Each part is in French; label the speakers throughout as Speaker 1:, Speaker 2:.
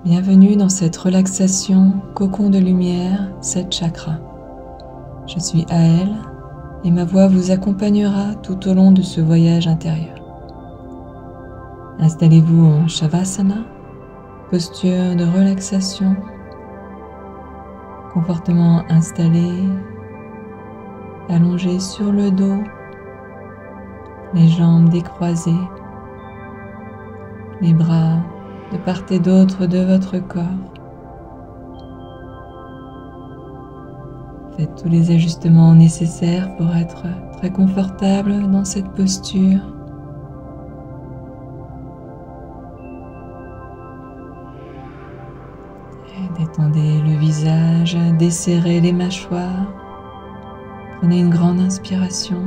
Speaker 1: Bienvenue dans cette relaxation cocon de lumière, 7 chakras. Je suis Aël et ma voix vous accompagnera tout au long de ce voyage intérieur. Installez-vous en Shavasana, posture de relaxation, confortablement installé, allongé sur le dos, les jambes décroisées, les bras de part et d'autre de votre corps. Faites tous les ajustements nécessaires pour être très confortable dans cette posture. Et détendez le visage, desserrez les mâchoires. Prenez une grande inspiration.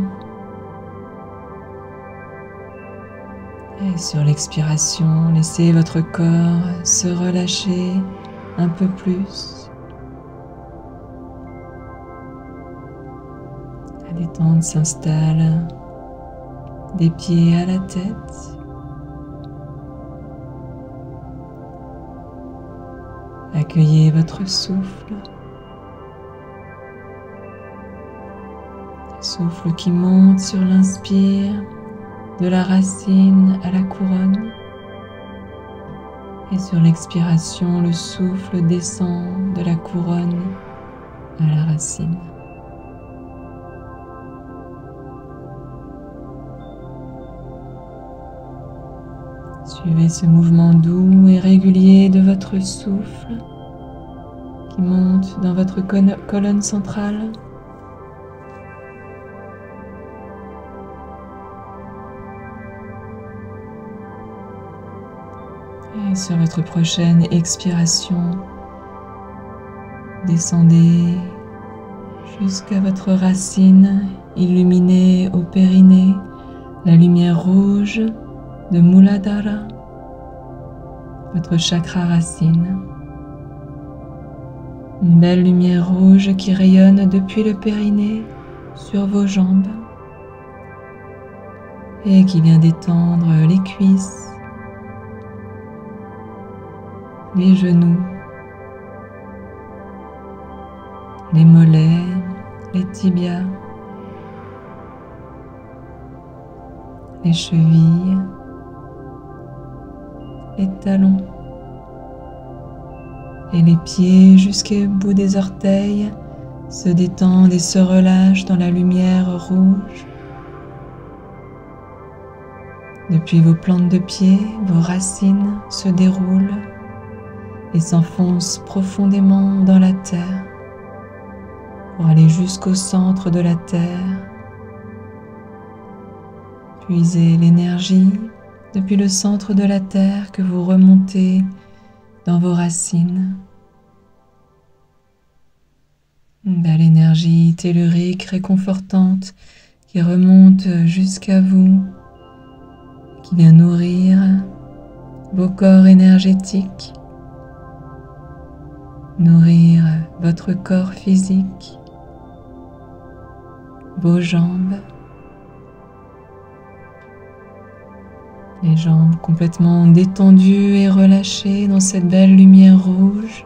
Speaker 1: Et sur l'expiration, laissez votre corps se relâcher un peu plus. La détente s'installe des pieds à la tête. Accueillez votre souffle. Le souffle qui monte sur l'inspire. De la racine à la couronne, et sur l'expiration, le souffle descend de la couronne à la racine. Suivez ce mouvement doux et régulier de votre souffle qui monte dans votre colonne centrale. Et sur votre prochaine expiration, descendez jusqu'à votre racine illuminée au périnée, la lumière rouge de Muladhara, votre chakra racine. Une belle lumière rouge qui rayonne depuis le périnée sur vos jambes et qui vient détendre les cuisses, les genoux, les mollets, les tibias, les chevilles, les talons et les pieds jusqu'au bout des orteils se détendent et se relâchent dans la lumière rouge. Depuis vos plantes de pied, vos racines se déroulent et s'enfonce profondément dans la terre pour aller jusqu'au centre de la terre. Puisez l'énergie depuis le centre de la terre que vous remontez dans vos racines. Une belle énergie tellurique réconfortante qui remonte jusqu'à vous, qui vient nourrir vos corps énergétiques, nourrir votre corps physique, vos jambes, les jambes complètement détendues et relâchées dans cette belle lumière rouge,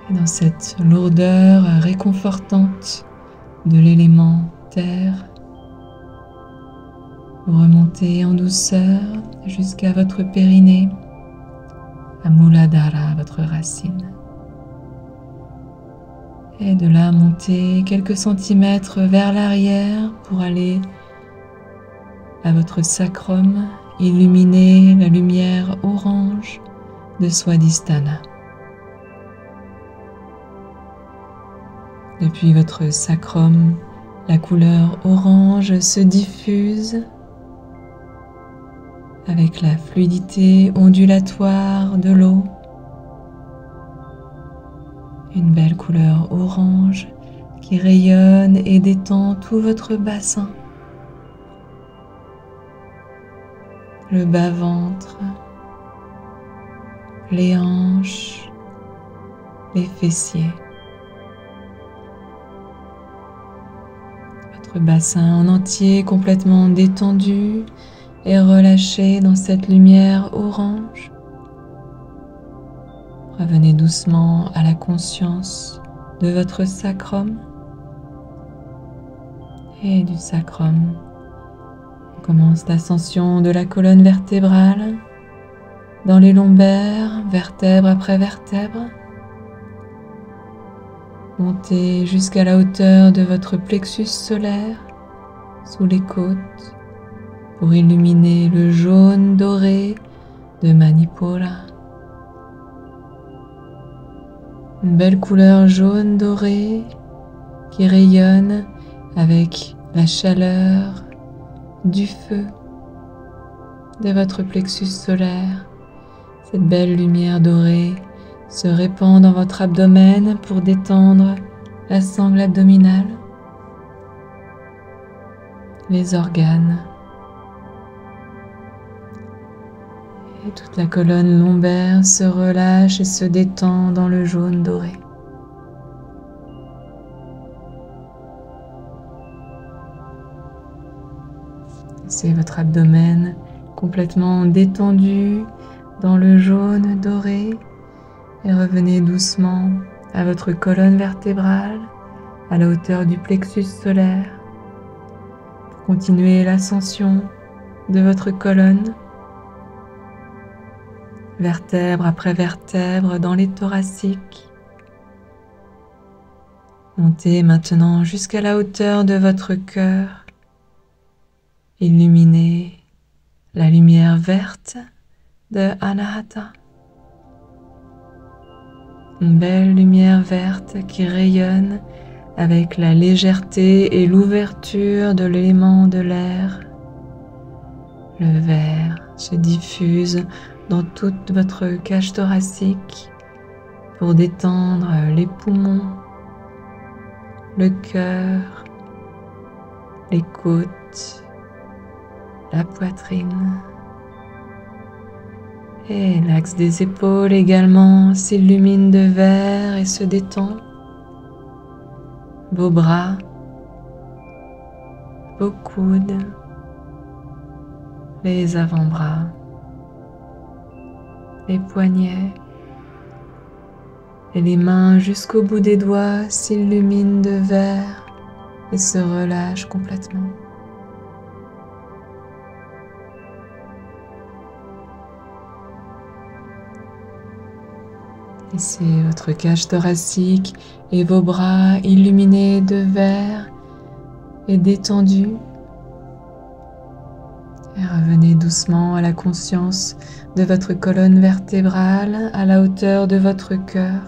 Speaker 1: et dans cette lourdeur réconfortante de l'élément terre. Vous remontez en douceur jusqu'à votre périnée, à Muladhara, votre racine. Et de là, montez quelques centimètres vers l'arrière pour aller à votre sacrum, illuminer la lumière orange de Swadhisthana. Depuis votre sacrum, la couleur orange se diffuse avec la fluidité ondulatoire de l'eau. Une belle couleur orange qui rayonne et détend tout votre bassin, le bas-ventre, les hanches, les fessiers. Votre bassin en entier complètement détendu et relâchez dans cette lumière orange. Revenez doucement à la conscience de votre sacrum et du sacrum. On commence l'ascension de la colonne vertébrale dans les lombaires, vertèbre après vertèbre. Montez jusqu'à la hauteur de votre plexus solaire, sous les côtes, pour illuminer le jaune doré de Manipura. Une belle couleur jaune doré qui rayonne avec la chaleur du feu de votre plexus solaire. Cette belle lumière dorée se répand dans votre abdomen pour détendre la sangle abdominale, les organes et toute la colonne lombaire se relâche et se détend dans le jaune doré. C'est votre abdomen complètement détendu dans le jaune doré et revenez doucement à votre colonne vertébrale à la hauteur du plexus solaire pour continuer l'ascension de votre colonne, vertèbre après vertèbre dans les thoraciques. Montez maintenant jusqu'à la hauteur de votre cœur. Illuminez la lumière verte de Anahata. Une belle lumière verte qui rayonne avec la légèreté et l'ouverture de l'élément de l'air. Le vert se diffuse dans toute votre cage thoracique pour détendre les poumons, le cœur, les côtes, la poitrine. Et l'axe des épaules également s'illumine de vert et se détend. Vos bras, vos coudes, les avant-bras, les poignets et les mains jusqu'au bout des doigts s'illuminent de vert et se relâchent complètement. Laissez votre cage thoracique et vos bras illuminés de vert et détendus. Et revenez doucement à la conscience de votre colonne vertébrale à la hauteur de votre cœur.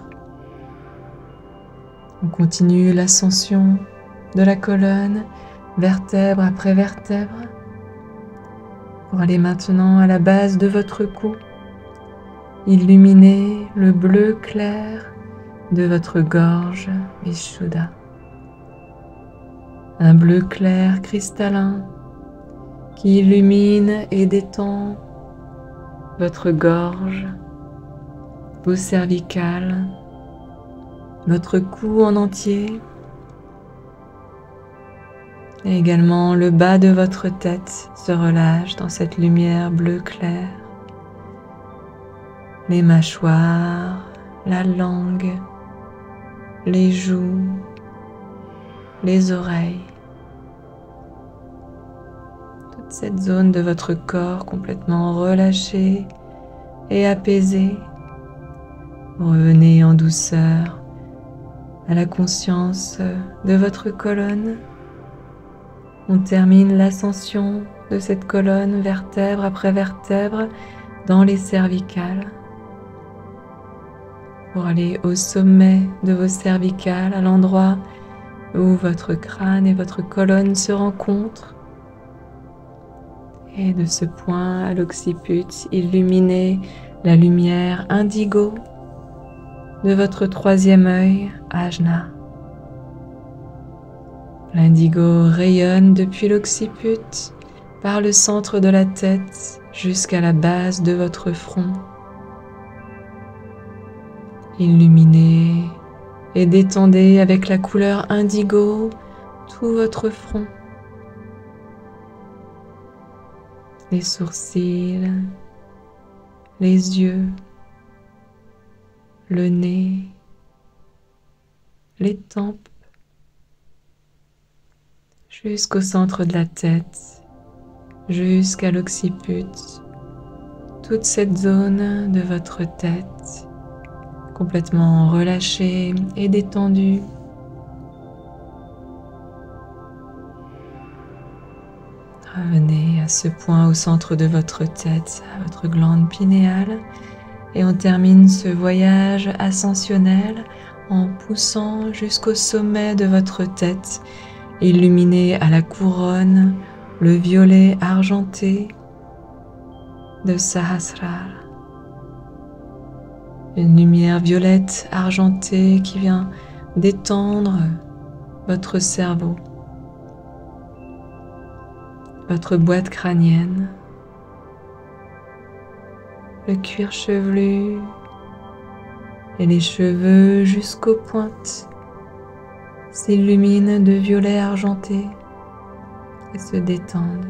Speaker 1: On continue l'ascension de la colonne, vertèbre après vertèbre, pour aller maintenant à la base de votre cou. Illuminez le bleu clair de votre gorge Vishuddha. Un bleu clair cristallin qui illumine et détend votre gorge, vos cervicales, votre cou en entier et également le bas de votre tête se relâche dans cette lumière bleu clair. Les mâchoires, la langue, les joues, les oreilles. Toute cette zone de votre corps complètement relâchée et apaisée. Revenez en douceur à la conscience de votre colonne. On termine l'ascension de cette colonne vertèbre après vertèbre dans les cervicales. Pour aller au sommet de vos cervicales, à l'endroit où votre crâne et votre colonne se rencontrent. Et de ce point à l'occiput, illuminez la lumière indigo de votre troisième œil, Ajna. L'indigo rayonne depuis l'occiput par le centre de la tête jusqu'à la base de votre front. Illuminez et détendez avec la couleur indigo tout votre front. les sourcils, les yeux, le nez, les tempes, jusqu'au centre de la tête, jusqu'à l'occiput, toute cette zone de votre tête complètement relâchée et détendue. Revenez à ce point au centre de votre tête, à votre glande pinéale, et on termine ce voyage ascensionnel en poussant jusqu'au sommet de votre tête, illuminé à la couronne, le violet argenté de Sahasrara. Une lumière violette argentée qui vient détendre votre cerveau, votre boîte crânienne, le cuir chevelu et les cheveux jusqu'aux pointes s'illuminent de violet argenté et se détendent.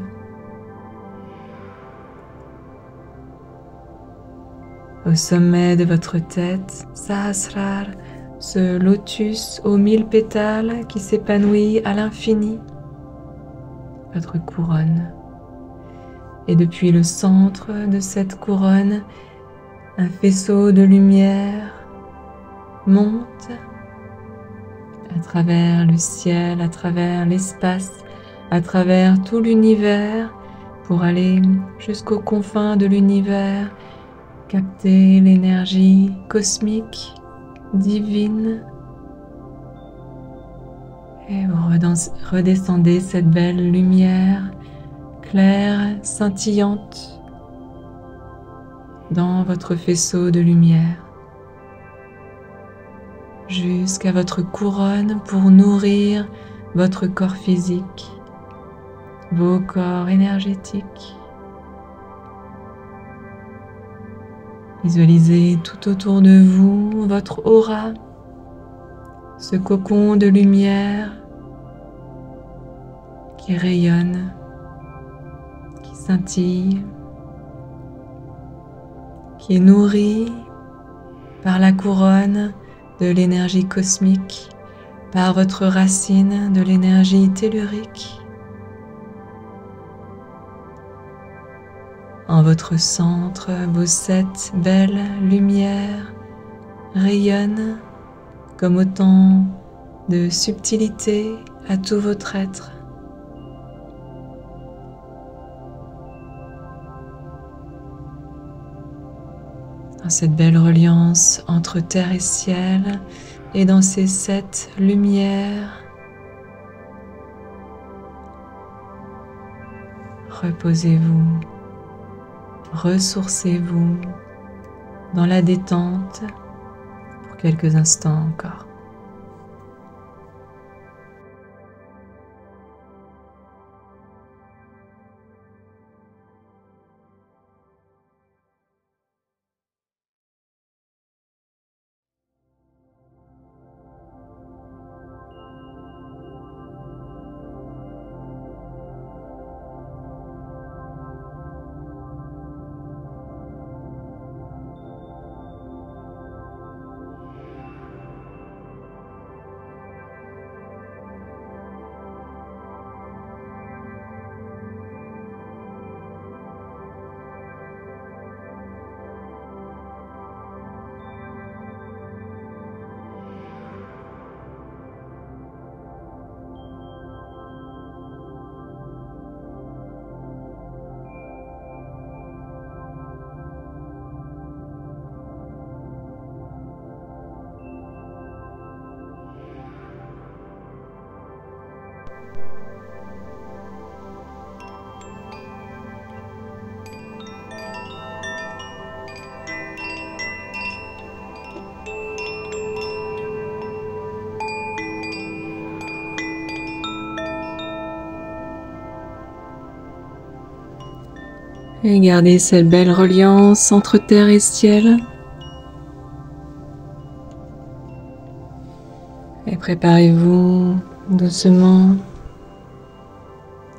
Speaker 1: Au sommet de votre tête, Sahasrara, ce lotus aux 1000 pétales qui s'épanouit à l'infini, votre couronne. Et depuis le centre de cette couronne, un faisceau de lumière monte à travers le ciel, à travers l'espace, à travers tout l'univers, pour aller jusqu'aux confins de l'univers, capter l'énergie cosmique, divine, et vous redescendez cette belle lumière claire, scintillante dans votre faisceau de lumière jusqu'à votre couronne pour nourrir votre corps physique, vos corps énergétiques. Visualisez tout autour de vous votre aura, ce cocon de lumière qui rayonne, qui scintille, qui est nourri par la couronne de l'énergie cosmique, par votre racine de l'énergie tellurique. En votre centre, vos 7 belles lumières rayonnent comme autant de subtilité à tout votre être. Dans cette belle reliance entre terre et ciel et dans ces 7 lumières, reposez-vous. Ressourcez-vous dans la détente pour quelques instants encore. Et gardez cette belle reliance entre terre et ciel. Et préparez-vous doucement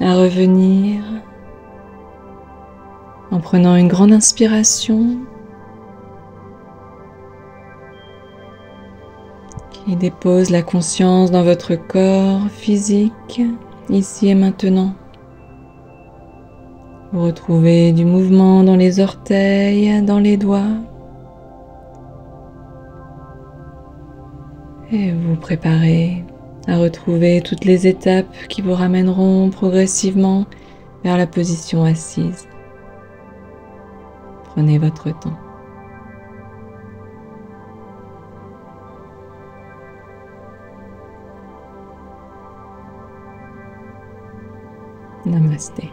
Speaker 1: à revenir En prenant une grande inspiration qui dépose la conscience dans votre corps physique, ici et maintenant. Vous retrouvez du mouvement dans les orteils, dans les doigts. Et vous préparez à retrouver toutes les étapes qui vous ramèneront progressivement vers la position assise. Prenez votre temps. Namasté.